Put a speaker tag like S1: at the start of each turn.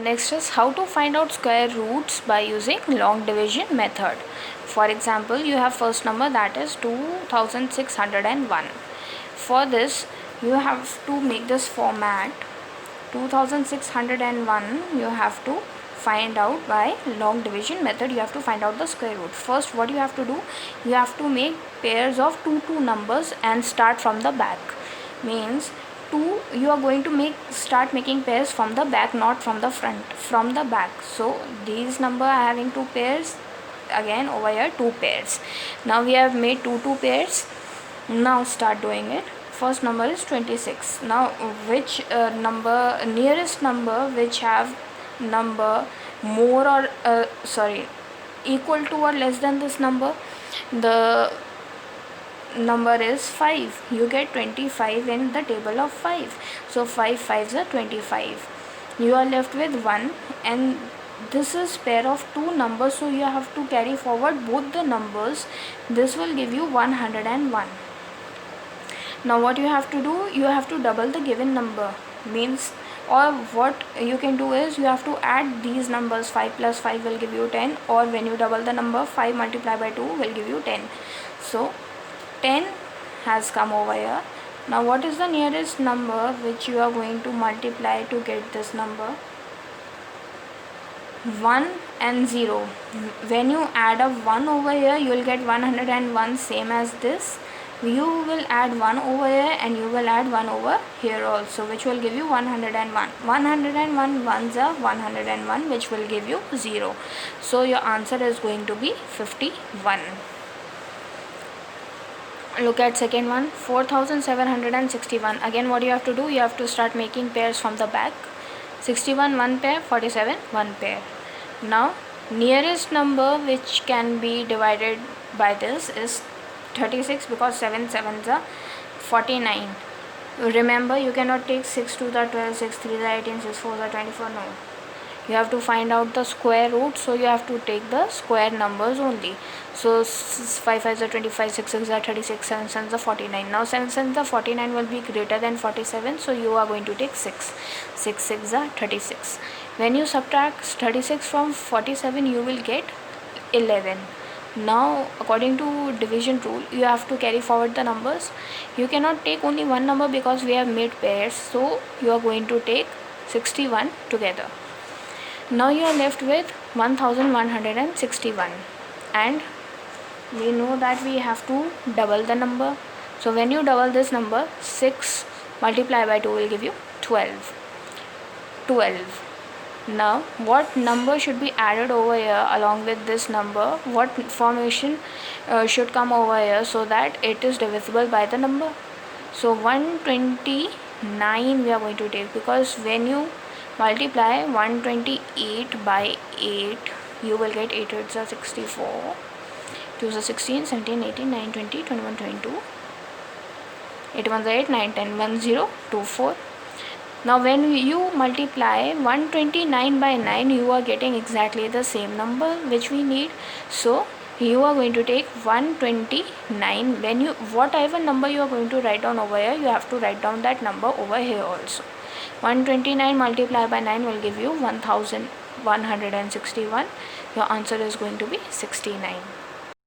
S1: Next is how to find out square roots by using long division method. For example, you have first number, that is 2601. For this you have to make this format. 2601 you have to find out by long division method. You have to find out the square root. First, what you have to do, you have to make pairs of two numbers and start from the back. Means you are going to start making pairs from the back, not from the front, from the back. So these number are having two pairs, again over here two pairs. Now we have made two pairs. Now start doing it. First number is 26. Now which nearest number which have number more or equal to or less than this number, the number is 5. You get 25 in the table of 5. So 5 5s are 25. You are left with 1, and this is pair of two numbers, so you have to carry forward both the numbers. This will give you 101. Now what you have to do, you have to double the given number. Means, or what you can do is you have to add these numbers. 5 plus 5 will give you 10, or when you double the number, 5 multiplied by 2 will give you 10. So 10 has come over here. Now what is the nearest number which you are going to multiply to get this number? 1 and 0. When you add up 1 over here, you will get 101, same as this. You will add 1 over here and you will add 1 over here also, which will give you 101. 101 ones are 101, which will give you 0. So your answer is going to be 51. Look at second one, 4761. Again, what you have to do, you have to start making pairs from the back. 61 one pair, 47 one pair. Now nearest number which can be divided by this is 36, because 7 sevens are 49. Remember, you cannot take 6 2s are 12, 6 3s are 18, 6 4s are 24. No, you have to find out the square root, so you have to take the square numbers only. So 5 5s are 25, 6 6s are 36, 7 7s are 49. Now 7 7s are 49 will be greater than 47, so you are going to take 6. 6 6s are 36. When you subtract 36 from 47, you will get 11. Now according to division rule, you have to carry forward the numbers. You cannot take only one number because we have made pairs, so you are going to take 61 together. Now you are left with 1161, and we know that we have to double the number. So when you double this number, 6 multiplied by 2 will give you 12. Now what number should be added over here along with this number? What formation should come over here so that it is divisible by the number? So 129 we are going to take, because when you multiply 128 by 8, you will get 8 8s are 64, 2s are 16, 17, 18, 9, 20, 21, 22, 8 1s are 8, 9, 10, 1 0, 2 4. Now when you multiply 129 by 9, you are getting exactly the same number which we need. So you are going to take 129. When you, whatever number you are going to write down over here, you have to write down that number over here also. 129 multiplied by 9 will give you 1161. Your answer is going to be 69.